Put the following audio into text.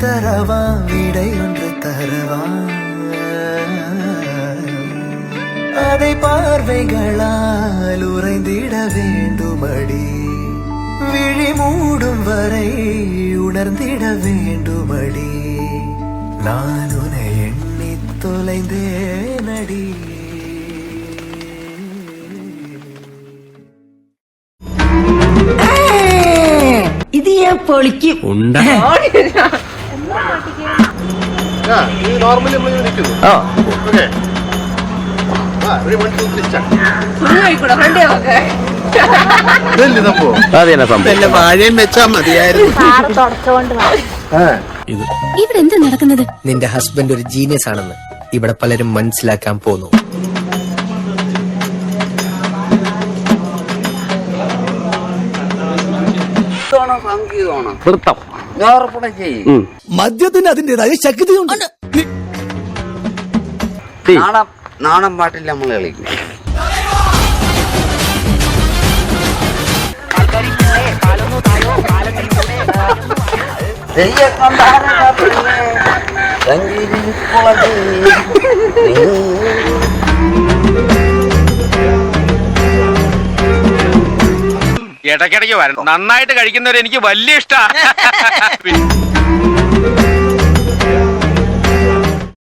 தரவா விடையொன்று தரவா அதை பார்வைகளால் உறைந்திட வேண்டுமடி விழி மூடும் வரை உணர்ந்திட வேண்டுமடி நான் உன்னை எண்ணி தொலைந்தேனடி ഇത് ഞാൻ പൊളിക്കും വാഴയും വെച്ചാ മതിയായിരുന്നു. ഇവിടെ എന്താ നടക്കുന്നത്? നിന്റെ ഹസ്ബൻഡ് ഒരു ജീനിയസ് ആണെന്ന് ഇവിടെ പലരും മനസ്സിലാക്കാൻ പോന്നു. മദ്യത്തിന് അതിന്റേതായ ശക്തിയുണ്ട്. നാടൻ പാട്ടിൽ നമ്മൾ കളിക്കും. ഇടയ്ക്കിടയ്ക്ക് വരണം. നന്നായിട്ട് കഴിക്കുന്നവരെ എനിക്ക് വലിയ ഇഷ്ടമാണ്.